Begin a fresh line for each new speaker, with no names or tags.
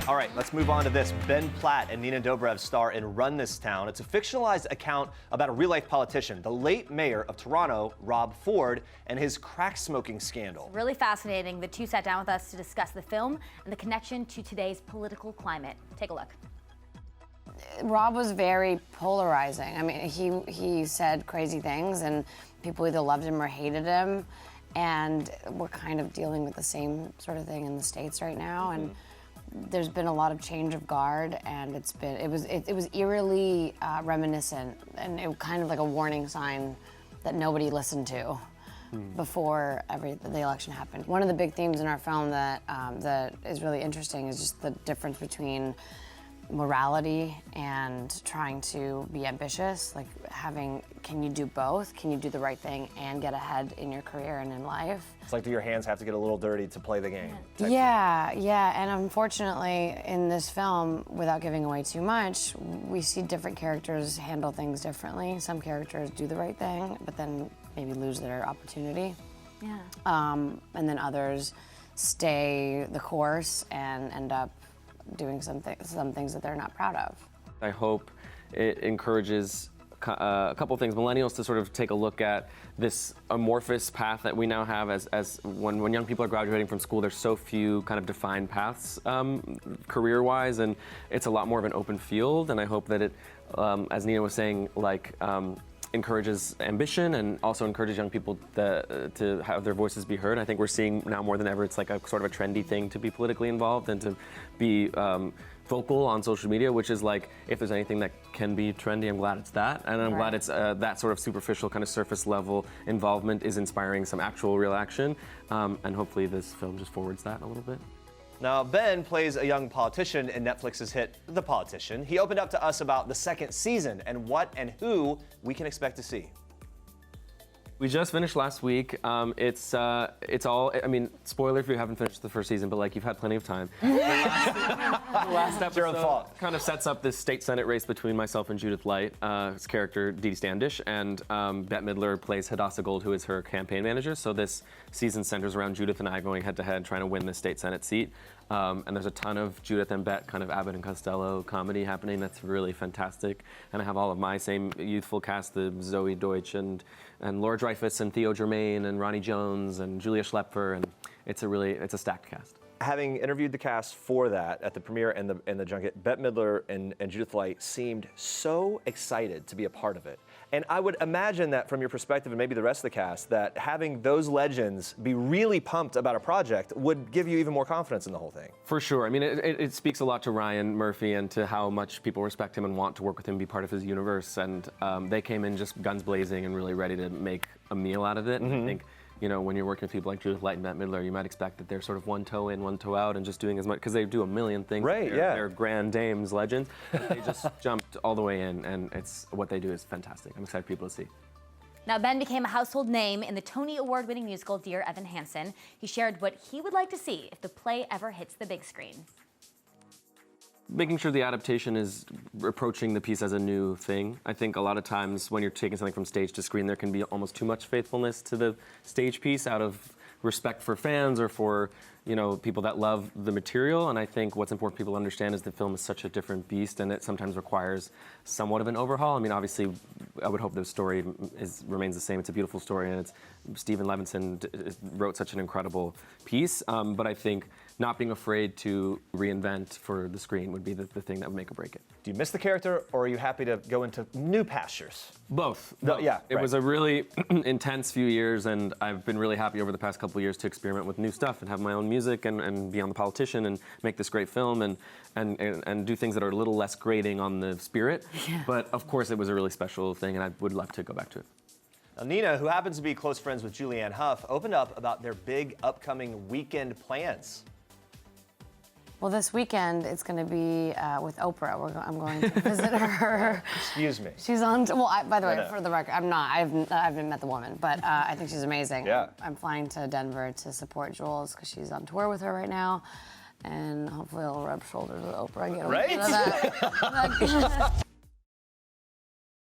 All right, let's move on to this. Ben Platt and Nina Dobrev star in Run This Town. It's a fictionalized account about a real-life politician, the late mayor of Toronto, Rob Ford, and his crack-smoking scandal.
Really fascinating. The two sat down with us to discuss the film and the connection to today's political climate. Take a look.
Rob was very polarizing. I mean, he said crazy things, and people either loved him or hated him. And we're kind of dealing with the same sort of thing in the States right now. And there's been a lot of change of guard, and it was eerily reminiscent, and it was kind of like a warning sign that nobody listened to before the election happened. One of the big themes in our film that is really interesting is just the difference between morality and trying to be ambitious. Like can you do both? Can you do the right thing and get ahead in your career and in life?
It's like, do your hands have to get a little dirty to play the game?
Yeah, and unfortunately in this film, without giving away too much, we see different characters handle things differently. Some characters do the right thing, but then maybe lose their opportunity.
Yeah.
And then others stay the course and end up doing some things that they're not proud of.
I hope it encourages a couple things. Millennials to sort of take a look at this amorphous path that we now have as when young people are graduating from school, there's so few kind of defined paths career-wise, and it's a lot more of an open field. And I hope that it, as Nina was saying, encourages ambition and also encourages young people to have their voices be heard. I think we're seeing now more than ever it's like a sort of a trendy thing to be politically involved and to be vocal on social media, which is like, if there's anything that can be trendy, I'm glad it's that. And I'm glad it's that sort of superficial kind of surface level involvement is inspiring some actual real action. And hopefully this film just forwards that a little bit.
Now, Ben plays a young politician in Netflix's hit The Politician. He opened up to us about the second season and what and who we can expect to see.
We just finished last week. It's all, I mean, spoiler if you haven't finished the first season, but like you've had plenty of time. The last episode kind of sets up this state senate race between myself and Judith Light's character, Dee Dee Standish, and Bette Midler plays Hadassah Gold, who is her campaign manager. So this season centers around Judith and I going head to head trying to win the state senate seat. And there's a ton of Judith and Bette kind of Abbott and Costello comedy happening that's really fantastic. And I have all of my same youthful cast, the Zoe Deutsch and Laura Dreyfus and Theo Germain and Ronnie Jones and Julia Schlepfer, and it's a stacked cast.
Having interviewed the cast for that at the premiere and the junket, Bette Midler and Judith Light seemed so excited to be a part of it. And I would imagine that from your perspective and maybe the rest of the cast, that having those legends be really pumped about a project would give you even more confidence in the whole thing.
For sure. I mean, it speaks a lot to Ryan Murphy and to how much people respect him and want to work with him, be part of his universe. And they came in just guns blazing and really ready to make a meal out of it. And I think, you know, when you're working with people like Judith Light and Bette Midler, you might expect that they're sort of one toe in, one toe out, and just doing as much, because they do a million things.
Right,
They're grand dames, legends. They just jumped all the way in, and what they do is fantastic. I'm excited for people to see.
Now, Ben became a household name in the Tony Award-winning musical Dear Evan Hansen. He shared what he would like to see if the play ever hits the big screen.
Making sure the adaptation is approaching the piece as a new thing. I think a lot of times when you're taking something from stage to screen, there can be almost too much faithfulness to the stage piece out of respect for fans or for, you know, people that love the material. And I think what's important for people to understand is the film is such a different beast, and it sometimes requires somewhat of an overhaul. I mean, obviously, I would hope the story remains the same. It's a beautiful story, and Stephen Levinson wrote such an incredible piece. But I think not being afraid to reinvent for the screen would be the thing that would make or break it.
Do you miss the character, or are you happy to go into new pastures?
Both.
Yeah,
It was a really intense few years, and I've been really happy over the past couple of years to experiment with new stuff and have my own music and be on The Politician and make this great film and do things that are a little less grating on the spirit.
Yeah.
But of course, it was a really special thing, and I would love to go back to it.
Now, Nina, who happens to be close friends with Julianne Hough, opened up about their big upcoming weekend plans.
Well, this weekend it's going to be with Oprah. I'm going to visit her.
Excuse me.
She's on. Well, by the way, for the record, I'm not. I haven't met the woman, but I think she's amazing.
Yeah.
I'm flying to Denver to support Jules because she's on tour with her right now, and hopefully I'll rub shoulders with Oprah. Get
Right?